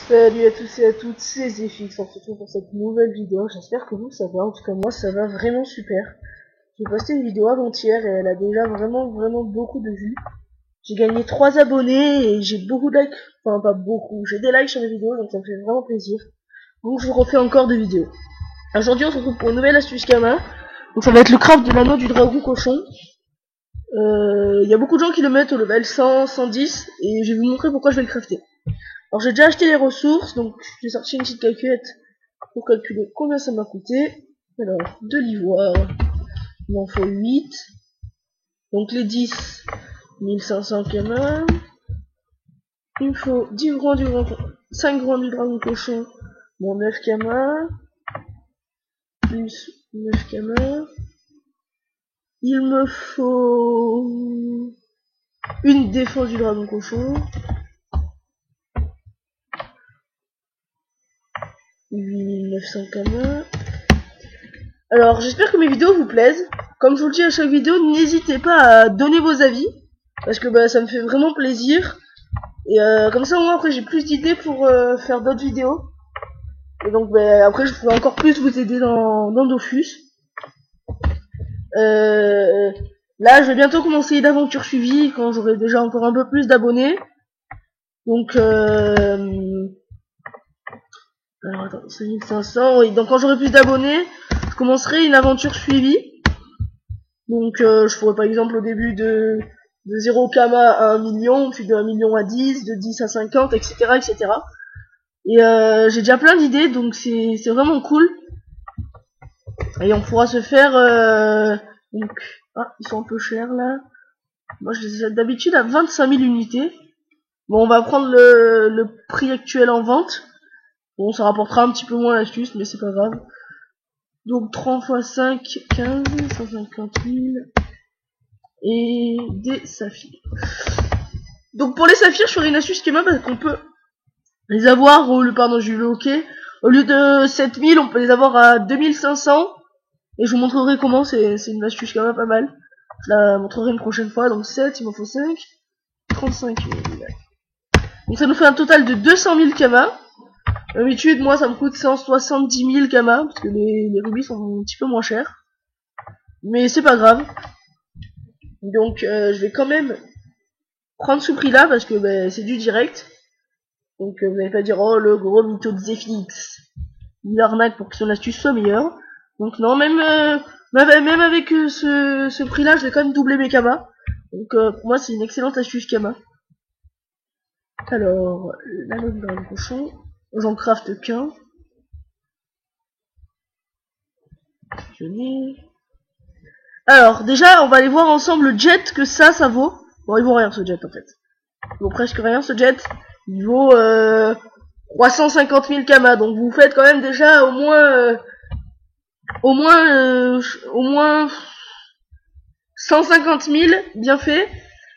Salut à tous et à toutes, c'est Zefix, on se retrouve pour cette nouvelle vidéo. J'espère que vous ça va, en tout cas moi ça va vraiment super. J'ai posté une vidéo avant-hier et elle a déjà vraiment beaucoup de vues. J'ai gagné 3 abonnés et j'ai beaucoup de likes, enfin pas beaucoup, j'ai des likes sur mes vidéos donc ça me fait vraiment plaisir. Donc je vous refais encore des vidéos. Aujourd'hui on se retrouve pour une nouvelle astuce Kama. Donc ça va être le craft de l'anneau du dragon cochon. Il y a beaucoup de gens qui le mettent au level 100, 110 et je vais vous montrer pourquoi je vais le crafter. Alors j'ai déjà acheté les ressources, donc j'ai sorti une petite calculette pour calculer combien ça m'a coûté. Alors, de l'ivoire, il m'en faut 8. Donc les 10, 1500 kama. Il me faut 10 grands du dragon, 5 grands du dragon cochon, bon 9 kama, plus 9 kama. Il me faut une défense du dragon cochon. 8900 kama. Alors j'espère que mes vidéos vous plaisent. Comme je vous le dis à chaque vidéo, n'hésitez pas à donner vos avis, parce que ça me fait vraiment plaisir. Et comme ça au moins après j'ai plus d'idées pour faire d'autres vidéos. Et donc après je pourrai encore plus vous aider dans Dofus. Là je vais bientôt commencer une aventure suivie quand j'aurai déjà encore un peu plus d'abonnés. Donc alors attends, 5500, oui, donc quand j'aurai plus d'abonnés, je commencerai une aventure suivie. Donc je ferai par exemple au début de 0 kama à 1 million, puis de 1 million à 10, de 10 à 50, etc. etc. Et j'ai déjà plein d'idées, donc c'est vraiment cool. Et on pourra se faire... donc, ah, ils sont un peu chers là. Moi je les ai d'habitude à 25 000 unités. Bon, on va prendre le prix actuel en vente. Bon, ça rapportera un petit peu moins l'astuce, mais c'est pas grave. Donc 30 x 5, 15, 150 000. Et des saphirs. Donc pour les saphirs, je ferai une astuce schéma parce qu'on peut les avoir au lieu, pardon, j'ai eu le ok. Au lieu de 7000, on peut les avoir à 2500. Et je vous montrerai comment, c'est une astuce quand même pas mal. Je la montrerai une prochaine fois. Donc 7, il m'en faut 5. 35 000. Donc ça nous fait un total de 200 000 kama. D'habitude, moi ça me coûte 170 000 kama, parce que les rubis sont un petit peu moins chers. Mais c'est pas grave. Donc je vais quand même prendre ce prix là parce que c'est du direct. Donc vous n'allez pas dire oh le gros mytho de Zefix, il arnaque pour que son astuce soit meilleure. Donc non, même avec ce prix là, je vais quand même doubler mes kamas. Donc pour moi c'est une excellente astuce kama. Alors l'anneau de dragon cochon, j'en craft qu'un. Je n'ai... Alors déjà on va aller voir ensemble le jet que ça vaut. Bon il vaut rien ce jet en fait. Il vaut presque rien ce jet. Il vaut 350 000 kama. Donc vous faites quand même déjà au moins 150 000 bien fait.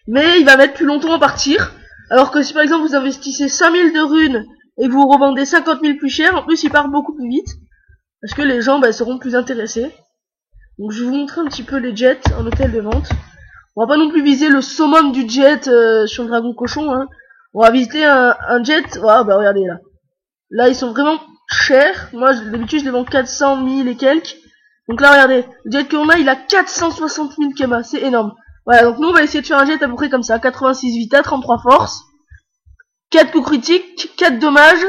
Mais il va mettre plus longtemps à partir. Alors que si par exemple vous investissez 5 000 de runes et que vous revendez 50 000 plus cher, en plus il part beaucoup plus vite. Parce que les gens seront plus intéressés. Donc je vais vous montrer un petit peu les jets en hôtel de vente. On va pas non plus viser le summum du jet sur le dragon cochon. Hein. On va visiter un jet. Oh, bah regardez là. Là ils sont vraiment chers. Moi d'habitude je les vends 400 000 et quelques. Donc là regardez, le jet qu'on a il a 460 000 kama. C'est énorme. Voilà, donc nous on va essayer de faire un jet à peu près comme ça. 86 vita, 33 force, 4 coups critiques, 4 dommages.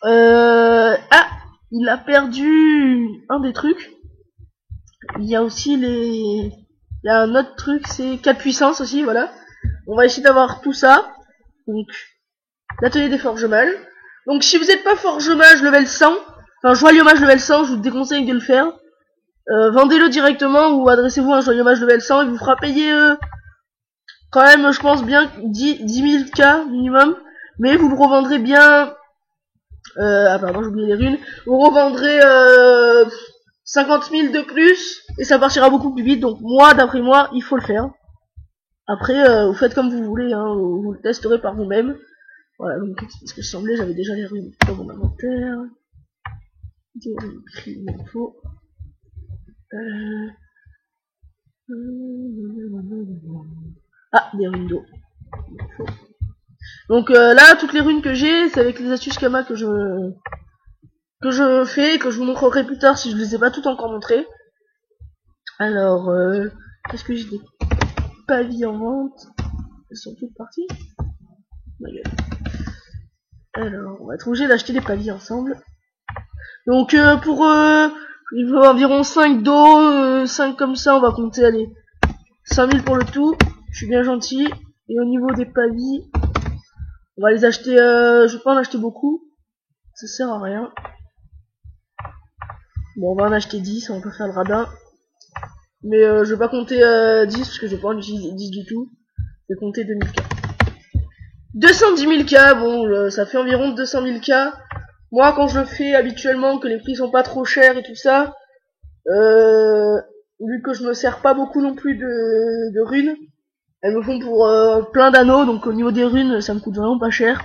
Ah, il a perdu un des trucs. Il y a aussi il y a un autre truc, c'est 4 puissance aussi, voilà. On va essayer d'avoir tout ça. Donc, l'atelier des forges mâles. Donc, si vous n'êtes pas forge mage level 100, enfin, joyeux mage level 100, je vous déconseille de le faire. Vendez-le directement ou adressez-vous à un joyeux mage level 100 et vous fera payer, quand même, je pense bien 10 000 k minimum. Mais vous le revendrez bien, ah pardon, j'ai oublié les runes. Vous revendrez, 50 000 de plus et ça partira beaucoup plus vite. Donc moi, d'après moi, il faut le faire. Après, vous faites comme vous voulez, hein, vous le testerez par vous-même. Voilà, donc ce que je semblais, j'avais déjà les runes dans mon inventaire. Des runes il m'en faut. Ah, des runes d'eau. Il m'en faut. Donc là, toutes les runes que j'ai, c'est avec les astuces Kama que je fais et que je vous montrerai plus tard si je les ai pas toutes encore montrées. Alors, est-ce que j'ai des pavis en vente? Elles sont toutes parties. Ma gueule. Alors, on va être obligé d'acheter des pavis ensemble. Donc pour il faut environ 5 d'eau, 5 comme ça, on va compter, allez, 5000 pour le tout. Je suis bien gentil. Et au niveau des pavis, on va les acheter, je vais pas en acheter beaucoup. Ça sert à rien. Bon, on va en acheter 10, on peut faire le radin. Mais je vais pas compter 10 parce que je vais pas en utiliser 10 du tout. Je vais compter 2000K. 210 000K, bon, ça fait environ 200 000K. Moi, quand je le fais habituellement, que les prix sont pas trop chers et tout ça, vu que je me sers pas beaucoup non plus de runes, elles me font pour plein d'anneaux, donc au niveau des runes, ça me coûte vraiment pas cher.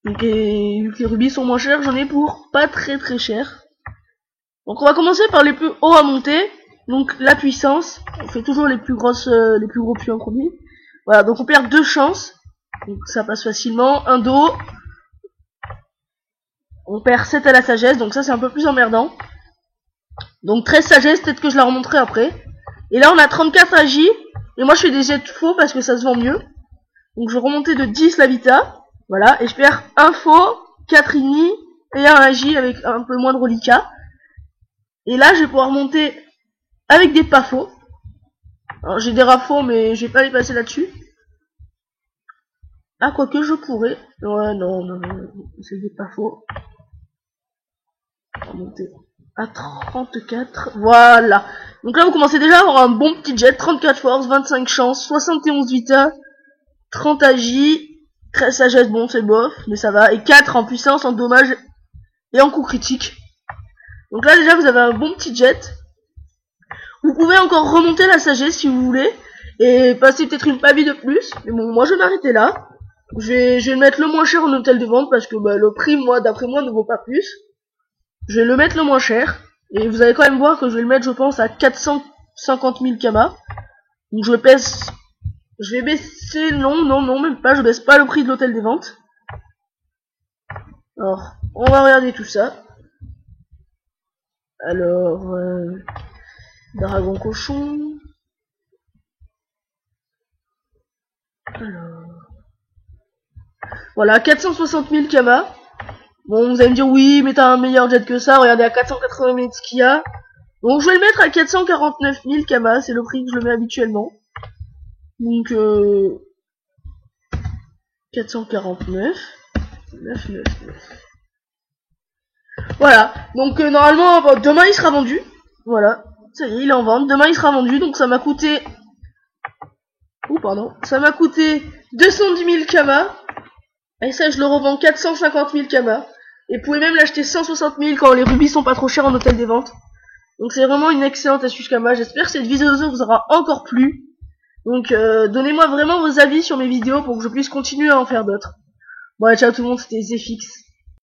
Donc, et vu que les rubis sont moins chers, j'en ai pour pas très très cher. Donc on va commencer par les plus hauts à monter. Donc la puissance, on fait toujours les plus gros puits en premier. Voilà, donc on perd 2 chances. Donc ça passe facilement. Un dos. On perd 7 à la sagesse, donc ça c'est un peu plus emmerdant. Donc 13 sagesse, peut-être que je la remonterai après. Et là on a 34 agi. Et moi je fais des jets faux parce que ça se vend mieux. Donc je vais remonter de 10 l'habitat. Voilà, et je perds un faux, 4 ignis et un agi avec un peu moins de reliquats. Et là je vais pouvoir monter avec des pas faux. Alors j'ai des rats faux mais je vais pas les passer là-dessus. Ah, quoique je pourrais. Ouais, non, c'est des pas faux. On va monter à 34. Voilà. Donc là, vous commencez déjà à avoir un bon petit jet. 34 force, 25 chance, 71 vita, 30 agi, 13 sagesse, bon, c'est bof, mais ça va. Et 4 en puissance, en dommage et en coup critique. Donc là, déjà, vous avez un bon petit jet. Vous pouvez encore remonter la sagesse si vous voulez. Et passer peut-être une pavie de plus. Mais bon, moi, je vais m'arrêter là. Je vais mettre le moins cher en hôtel de vente parce que bah, le prix, moi, d'après moi, ne vaut pas plus. Je vais le mettre le moins cher. Et vous allez quand même voir que je vais le mettre, je pense, à 450 000 Kama. Donc je vais baisser, non, même pas, je baisse pas le prix de l'hôtel des ventes. Alors, on va regarder tout ça. Alors, dragon cochon. Alors... Voilà, 460 000 Kama. Bon, vous allez me dire, oui, mais t'as un meilleur jet que ça. Regardez à 480 000 ce qu'il y a. Donc, je vais le mettre à 449 000 Kama. C'est le prix que je le mets habituellement. Donc, 449. 9. Voilà. Donc, normalement, bon, demain, il sera vendu. Voilà. Ça y est, il est en vente. Demain, il sera vendu. Donc, ça m'a coûté... Oh, pardon. Ça m'a coûté 210 000 Kama. Et ça, je le revends 450 000 Kama. Et vous pouvez même l'acheter 160 000 quand les rubis sont pas trop chers en hôtel des ventes. Donc c'est vraiment une excellente astuce Kama. J'espère que cette vidéo vous aura encore plu. Donc donnez-moi vraiment vos avis sur mes vidéos pour que je puisse continuer à en faire d'autres. Bon, ciao tout le monde, c'était Zefix.